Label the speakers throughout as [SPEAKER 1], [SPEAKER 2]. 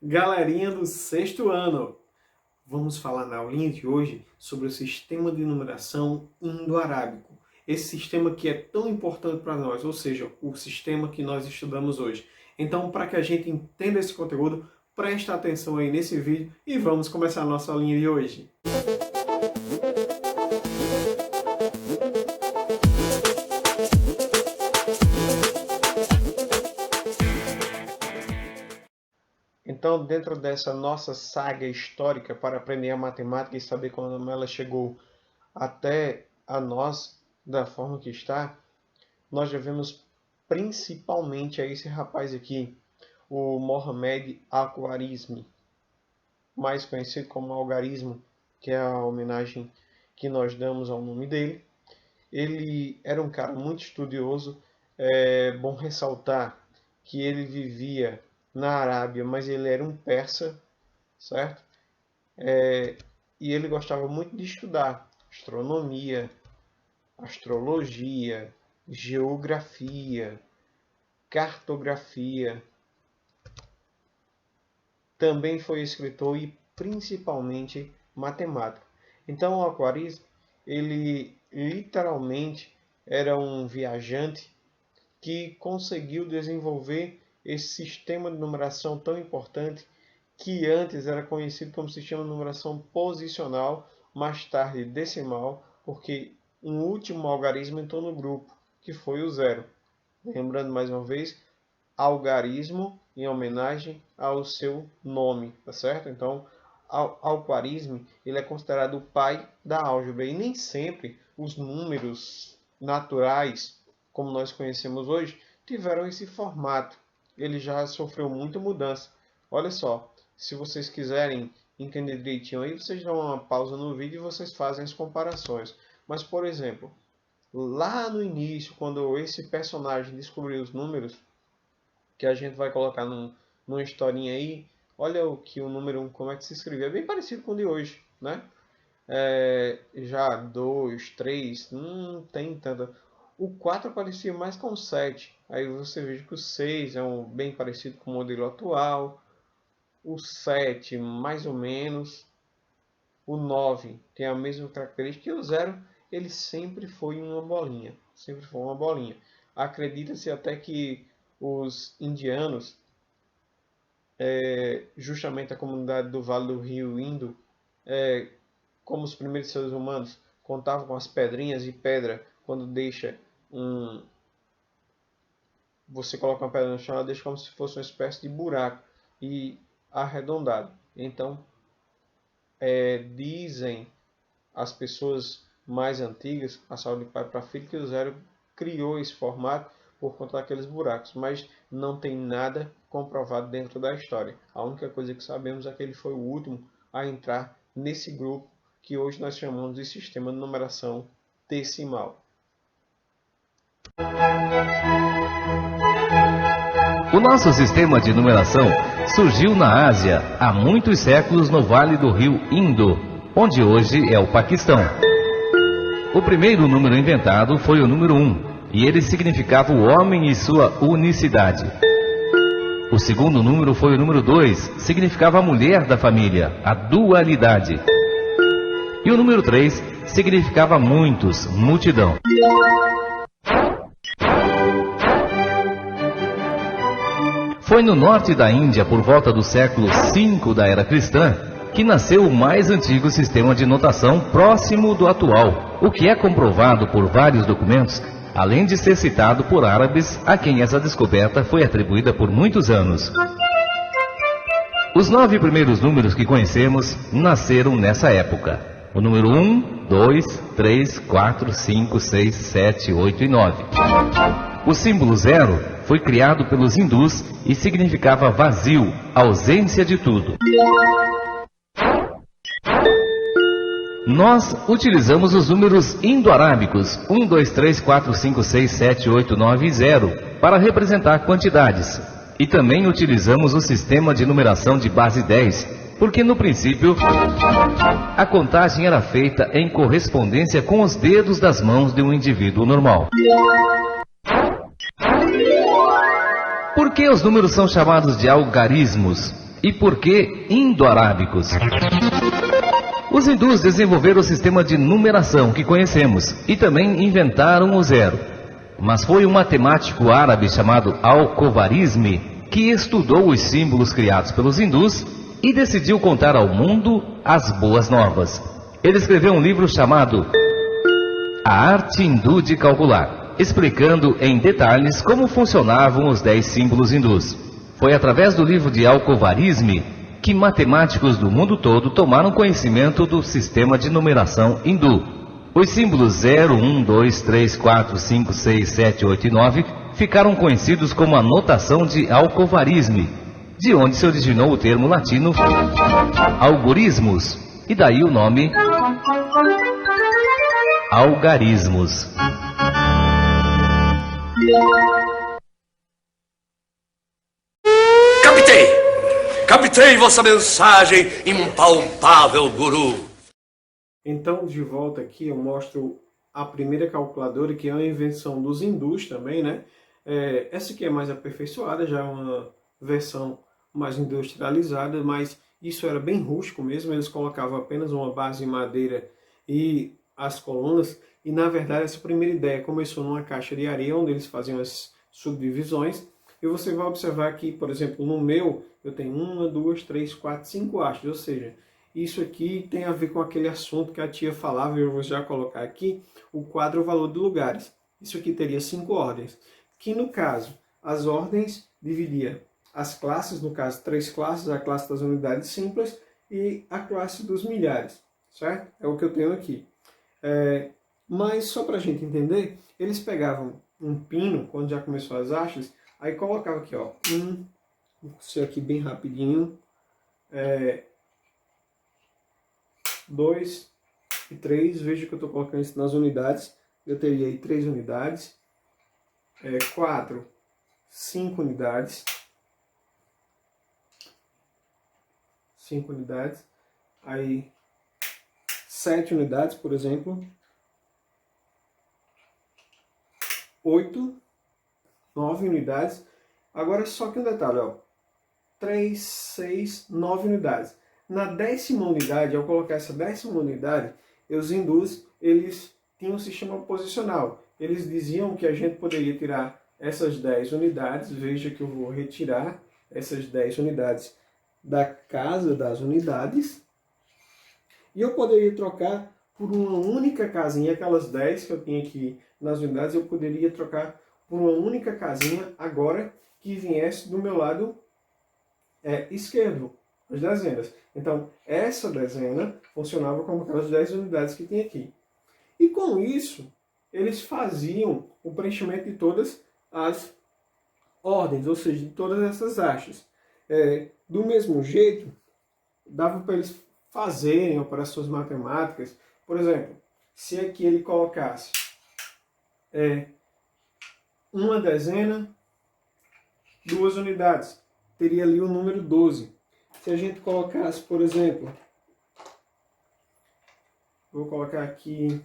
[SPEAKER 1] Galerinha do sexto ano, vamos falar na aulinha de hoje sobre o sistema de numeração indo-arábico. Esse sistema que é tão importante para nós, ou seja, o sistema que nós estudamos hoje. Então, para que a gente entenda esse conteúdo, presta atenção aí nesse vídeo e vamos começar a nossa aulinha de hoje. Então, dentro dessa nossa saga histórica para aprender a matemática e saber como ela chegou até a nós da forma que está, nós devemos principalmente a esse rapaz aqui, o Mohamed Al-Khwarizmi, mais conhecido como Algarismo, que é a homenagem que nós damos ao nome dele. Ele era um cara muito estudioso. É bom ressaltar que ele vivia na Arábia, mas ele era um persa, certo? E ele gostava muito de estudar astronomia, astrologia, geografia, cartografia. Também foi escritor e principalmente matemático. Então, o Al-Khwarizmi, ele literalmente era um viajante que conseguiu desenvolver esse sistema de numeração tão importante, que antes era conhecido como sistema de numeração posicional, mais tarde decimal, porque um último algarismo entrou no grupo, que foi o zero. Lembrando mais uma vez, algarismo em homenagem ao seu nome, tá certo? Então, Al-Khwarizmi, ele é considerado o pai da álgebra, e nem sempre os números naturais, como nós conhecemos hoje, tiveram esse formato. Ele já sofreu muita mudança. Olha só, se vocês quiserem entender direitinho aí, vocês dão uma pausa no vídeo e vocês fazem as comparações. Mas, por exemplo, lá no início, quando esse personagem descobriu os números, que a gente vai colocar numa historinha aí, olha o número 1, como é que se escrevia. É bem parecido com o de hoje, né? Já 2, 3, não tem tanta... O 4 parecia mais com o 7. Aí você veja que o 6 é bem parecido com o modelo atual. O 7, mais ou menos. O 9 tem a mesma característica. E o 0, ele sempre foi uma bolinha. Sempre foi uma bolinha. Acredita-se até que os indianos, justamente a comunidade do Vale do Rio Indo, como os primeiros seres humanos, contavam com as pedrinhas de pedra. Quando deixa você coloca uma pedra no chão, ela deixa como se fosse uma espécie de buraco e arredondado. Então, dizem as pessoas mais antigas, a saúde de pai para filho, que o zero criou esse formato por conta daqueles buracos, mas não tem nada comprovado dentro da história. A única coisa que sabemos é que ele foi o último a entrar nesse grupo que hoje nós chamamos de sistema de numeração decimal.
[SPEAKER 2] O nosso sistema de numeração surgiu na Ásia há muitos séculos no Vale do Rio Indo, onde hoje é o Paquistão. O primeiro número inventado foi o número 1, e ele significava o homem e sua unicidade. O segundo número foi o número 2, significava a mulher da família, a dualidade. E o número 3 significava muitos, multidão. Foi no norte da Índia, por volta do século V da era cristã, que nasceu o mais antigo sistema de notação próximo do atual, o que é comprovado por vários documentos, além de ser citado por árabes, a quem essa descoberta foi atribuída por muitos anos. Os 9 primeiros números que conhecemos nasceram nessa época. O número 1, 2, 3, 4, 5, 6, 7, 8 e 9. O símbolo 0 foi criado pelos hindus e significava vazio, ausência de tudo. Nós utilizamos os números indo-arábicos 1, 2, 3, 4, 5, 6, 7, 8, 9 e 0 para representar quantidades. E também utilizamos o sistema de numeração de base 10, porque no princípio a contagem era feita em correspondência com os dedos das mãos de um indivíduo normal. Por que os números são chamados de algarismos? E por que indo-arábicos? Os hindus desenvolveram o sistema de numeração que conhecemos e também inventaram o zero. Mas foi um matemático árabe chamado Al-Khwarizmi que estudou os símbolos criados pelos hindus e decidiu contar ao mundo as boas novas. Ele escreveu um livro chamado A Arte Hindu de Calcular, explicando em detalhes como funcionavam os 10 símbolos hindus. Foi através do livro de Al-Khwarizmi que matemáticos do mundo todo tomaram conhecimento do sistema de numeração hindu. Os símbolos 0, 1, 2, 3, 4, 5, 6, 7, 8 e 9 ficaram conhecidos como a notação de Al-Khwarizmi, de onde se originou o termo latino algorismos, e daí o nome algarismos.
[SPEAKER 3] Captei vossa mensagem, impalpável guru.
[SPEAKER 1] Então, de volta aqui, eu mostro a primeira calculadora, que é uma invenção dos hindus também, né? Essa aqui é mais aperfeiçoada, já é uma versão mais industrializada, mas isso era bem rústico mesmo. Eles colocavam apenas uma base de madeira e as colunas. E, na verdade, essa primeira ideia começou numa caixa de areia, onde eles faziam as subdivisões. E você vai observar que, por exemplo, no meu, eu tenho 1, 2, 3, 4, 5 hastes, ou seja, isso aqui tem a ver com aquele assunto que a tia falava, e eu vou já colocar aqui, o quadro valor de lugares. Isso aqui teria 5 ordens, que no caso, as ordens dividia as classes, no caso 3 classes, a classe das unidades simples e a classe dos milhares, certo? É o que eu tenho aqui. Mas só para a gente entender, eles pegavam um pino, quando já começou as hastes, aí colocavam aqui, ó, vou ser aqui bem rapidinho, 2 e 3, veja que eu estou colocando isso nas unidades, eu teria aí 3 unidades, 4, 5 unidades, 5 unidades, aí 7 unidades, por exemplo, 8, 9 unidades, agora só que um detalhe, ó, 3, 6, 9 unidades. Na 10ª unidade, ao colocar essa 10ª unidade, os hindus, eles tinham um sistema posicional. Eles diziam que a gente poderia tirar essas 10 unidades, veja que eu vou retirar essas 10 unidades da casa das unidades, e eu poderia trocar por uma única casinha, aquelas 10 que eu tinha aqui nas unidades, eu poderia trocar por uma única casinha agora que viesse do meu lado esquerdo, as dezenas. Então, essa dezena funcionava como aquelas 10 unidades que tem aqui. E com isso, eles faziam o preenchimento de todas as ordens, ou seja, de todas essas hastes. Do mesmo jeito, dava para eles fazerem operações matemáticas. Por exemplo, se aqui ele colocasse uma dezena, 2 unidades, teria ali o número 12. Se a gente colocasse, por exemplo, vou colocar aqui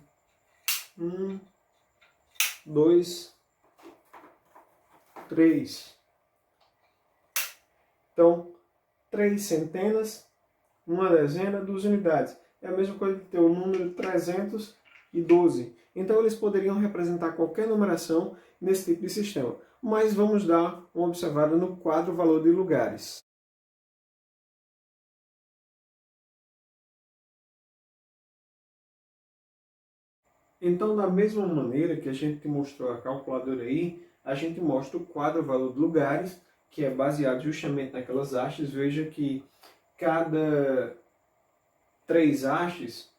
[SPEAKER 1] 1, 2, 3. Então, 3 centenas, uma dezena, 2 unidades. É a mesma coisa que ter o número 312. Então, eles poderiam representar qualquer numeração nesse tipo de sistema. Mas vamos dar uma observada no quadro valor de lugares. Então, da mesma maneira que a gente mostrou a calculadora aí, a gente mostra o quadro valor de lugares, que é baseado justamente naquelas hastes. Veja que cada 3 hastes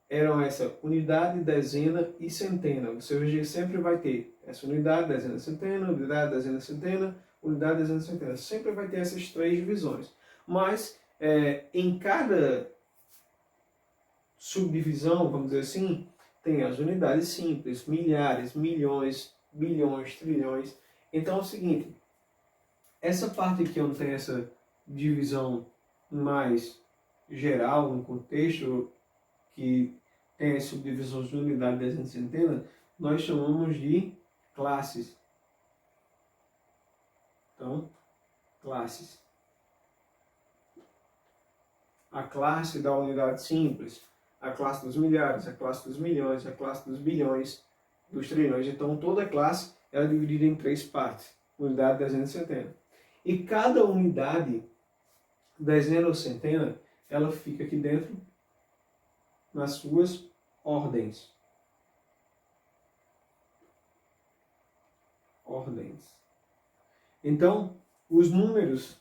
[SPEAKER 1] eram essa unidade, dezena e centena. Você veja que sempre vai ter essa unidade, dezena, centena, unidade, dezena, centena, unidade, dezena, centena. Sempre vai ter essas 3 divisões. Mas em cada subdivisão, vamos dizer assim, tem as unidades simples, milhares, milhões, bilhões, trilhões. Então é o seguinte, essa parte aqui onde tem essa divisão mais geral, no contexto que tem as subdivisões de unidade, dezena e centena, nós chamamos de classes. Então, classes. A classe da unidade simples, a classe dos milhares, a classe dos milhões, a classe dos bilhões, dos trilhões. Então, toda classe é dividida em 3 partes: unidade, dezena e centena. E cada unidade, dezena ou centena, ela fica aqui dentro nas suas ordens. Ordens. Então, os números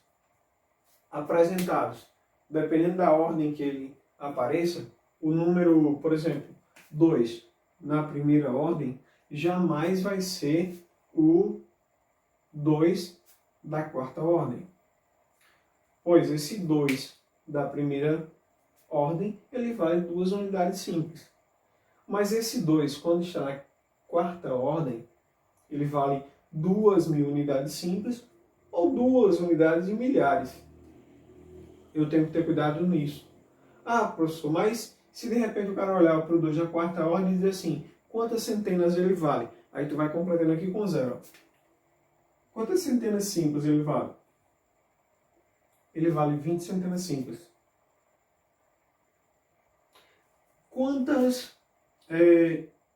[SPEAKER 1] apresentados, dependendo da ordem que ele apareça, o número, por exemplo, 2 na primeira ordem, jamais vai ser o 2 da quarta ordem. Pois esse 2 da primeira ordem, ele vale 2 unidades simples. Mas esse 2, quando está na quarta ordem, ele vale 2.000 unidades simples ou 2 unidades de milhares. Eu tenho que ter cuidado nisso. Ah, professor, mas se de repente o cara olhar para o 2 da quarta ordem e dizer assim, quantas centenas ele vale? Aí tu vai completando aqui com 0. Quantas centenas simples ele vale? Ele vale 20 centenas simples. Quantas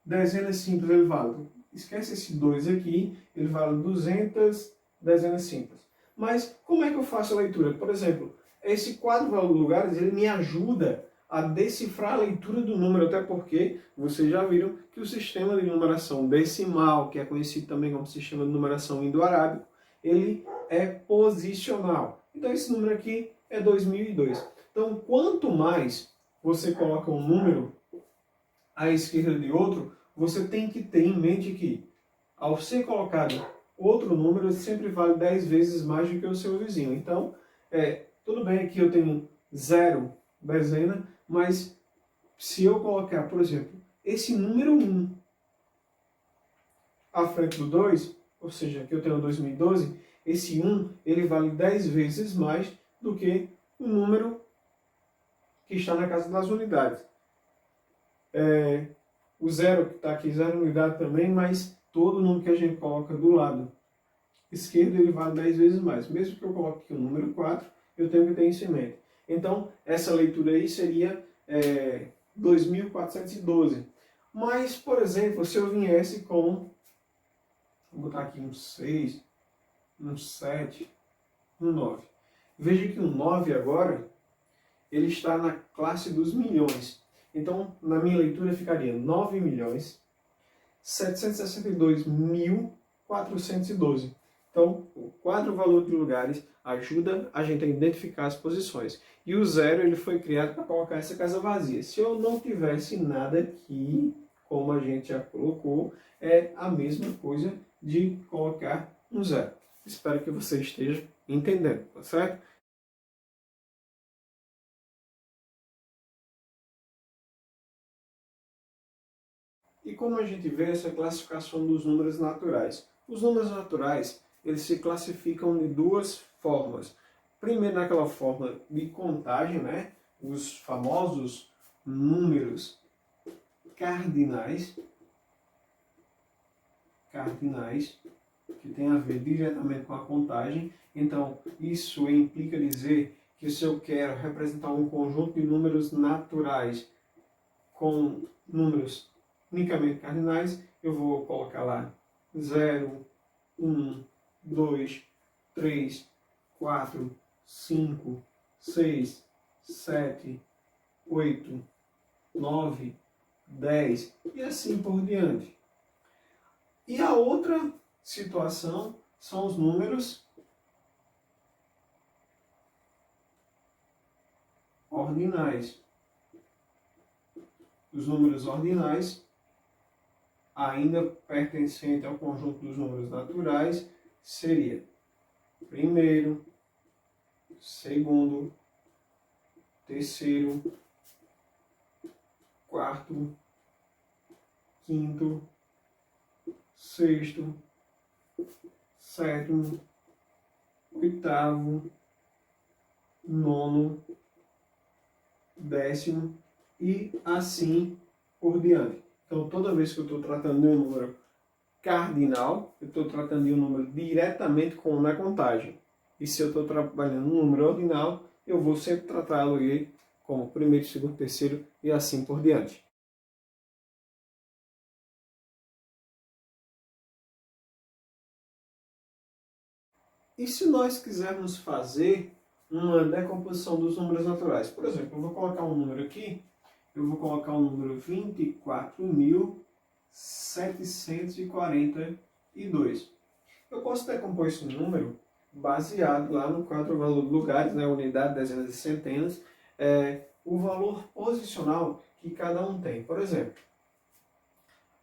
[SPEAKER 1] dezenas simples ele vale? Esquece esse 2 aqui, ele vale 200 dezenas simples. Mas como é que eu faço a leitura? Por exemplo, esse quadro valor de lugares, ele me ajuda a decifrar a leitura do número, até porque vocês já viram que o sistema de numeração decimal, que é conhecido também como sistema de numeração indo-arábico, ele é posicional. Então esse número aqui é 2002. Então quanto mais você coloca um número à esquerda de outro, você tem que ter em mente que, ao ser colocado outro número, sempre vale 10 vezes mais do que o seu vizinho. Então, tudo bem que eu tenho 0 dezena, mas se eu colocar, por exemplo, esse número 1 à frente do 2, ou seja, que eu tenho 2012, esse 1 ele vale 10 vezes mais do que o número que está na casa das unidades. O 0 que está aqui, 0 unidade também, mas todo número que a gente coloca do lado esquerdo ele vale 10 vezes mais. Mesmo que eu coloque aqui o número 4, eu tenho que ter isso em mente. Então, essa leitura aí seria 2.412. Mas, por exemplo, se eu viesse com, vou botar aqui um 6, um 7, um 9. Veja que o 9 agora, ele está na classe dos milhões. Então, na minha leitura ficaria 9.762.412. Então, o quadro valor de lugares ajuda a gente a identificar as posições. E o 0 ele foi criado para colocar essa casa vazia. Se eu não tivesse nada aqui, como a gente já colocou, é a mesma coisa de colocar um 0. Espero que você esteja entendendo, tá certo? E como a gente vê essa classificação dos números naturais? Os números naturais, eles se classificam de 2 formas. Primeiro, naquela forma de contagem, né? Os famosos números cardinais, que tem a ver diretamente com a contagem. Então, isso implica dizer que se eu quero representar um conjunto de números naturais com números unicamente cardinais, eu vou colocar lá 0, 1, 2, 3, 4, 5, 6, 7, 8, 9, 10 e assim por diante. E a outra situação são os números ordinais. Os números ordinais, ainda pertencente ao conjunto dos números naturais, seria primeiro, segundo, terceiro, quarto, quinto, sexto, sétimo, oitavo, nono, décimo e assim por diante. Então, toda vez que eu estou tratando de um número cardinal, eu estou tratando de um número diretamente com na contagem. E se eu estou trabalhando um número ordinal, eu vou sempre tratá-lo aí como primeiro, segundo, terceiro e assim por diante. E se nós quisermos fazer uma decomposição dos números naturais? Por exemplo, eu vou colocar um número aqui, eu vou colocar o número 24.742. Eu posso decompor esse número baseado lá no quadro valor de lugares, né, unidade, dezenas e centenas, o valor posicional que cada um tem. Por exemplo,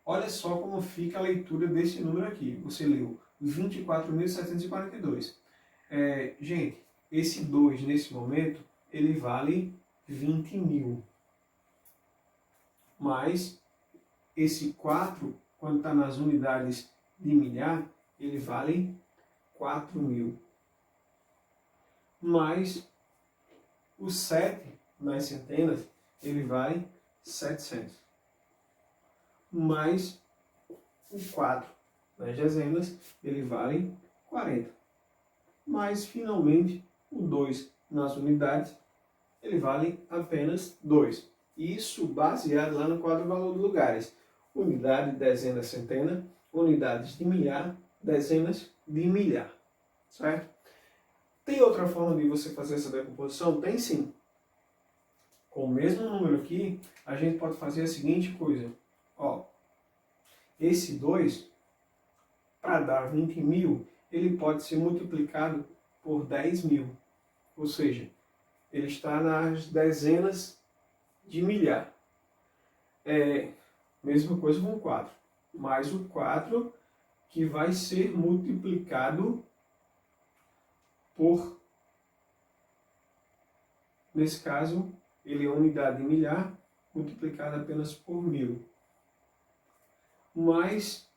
[SPEAKER 1] olha só como fica a leitura desse número aqui. Você leu 24.742. Gente, esse 2 nesse momento, ele vale 20.000. Mas esse 4, quando está nas unidades de milhar, ele vale 4.000. Mais o 7 nas centenas, ele vale 700. Mais o 4 nas dezenas, ele vale 40. Mas, finalmente, o 2 nas unidades, ele vale apenas 2. Isso baseado lá no quadro valor de lugares. Unidade, dezena, centena, unidades de milhar, dezenas de milhar. Certo? Tem outra forma de você fazer essa decomposição? Tem sim. Com o mesmo número aqui, a gente pode fazer a seguinte coisa. Ó, esse 2, para dar 20.000, ele pode ser multiplicado por 10.000. Ou seja, ele está nas dezenas de milhar. Mesma coisa com o 4. Mais o 4 que vai ser multiplicado por, nesse caso, ele é unidade de milhar multiplicada apenas por 1.000. Mais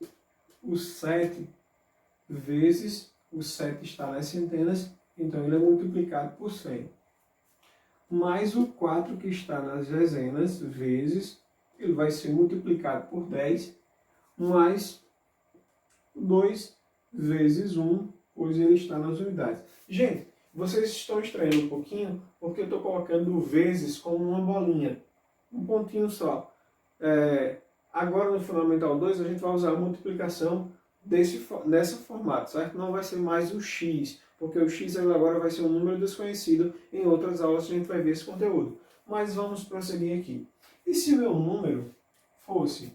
[SPEAKER 1] o 7 vezes, o 7 está nas centenas, então ele é multiplicado por 100. Mais o 4 que está nas dezenas vezes, ele vai ser multiplicado por 10, mais 2 vezes 1, pois ele está nas unidades. Gente, vocês estão estranhando um pouquinho, porque eu estou colocando vezes como uma bolinha, um pontinho só. Agora no Fundamental 2 a gente vai usar a multiplicação nesse formato, certo? Não vai ser mais o x, porque o x agora vai ser um número desconhecido. Em outras aulas a gente vai ver esse conteúdo. Mas vamos prosseguir aqui. E se o meu número fosse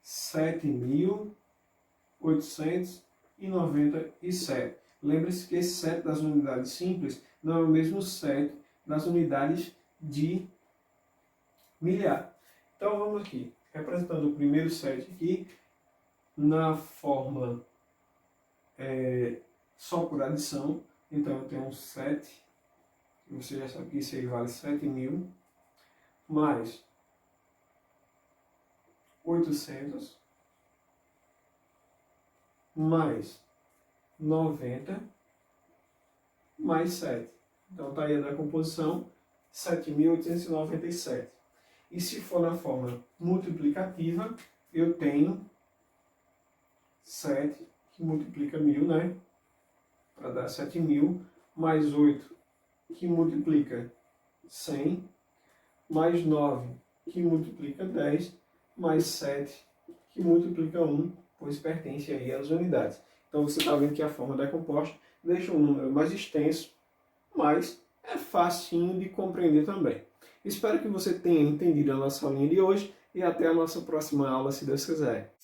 [SPEAKER 1] 7.897? Lembre-se que esse 7 das unidades simples não é o mesmo 7 das unidades de milhar. Então vamos aqui, representando o primeiro 7 aqui, na forma só por adição. Então eu tenho um 7, você já sabe que isso aí vale 7.000, mais 800, mais 90, mais 7. Então está aí a decomposição, 7.897. E se for na forma multiplicativa, eu tenho 7, que multiplica 1.000, né? Para dar 7.000, mais 8, que multiplica 100, mais 9, que multiplica 10, mais 7, que multiplica 1, pois pertence aí às unidades. Então você está vendo que a forma decomposta deixa um número mais extenso, mas é facinho de compreender também. Espero que você tenha entendido a nossa aulinha de hoje e até a nossa próxima aula, se Deus quiser.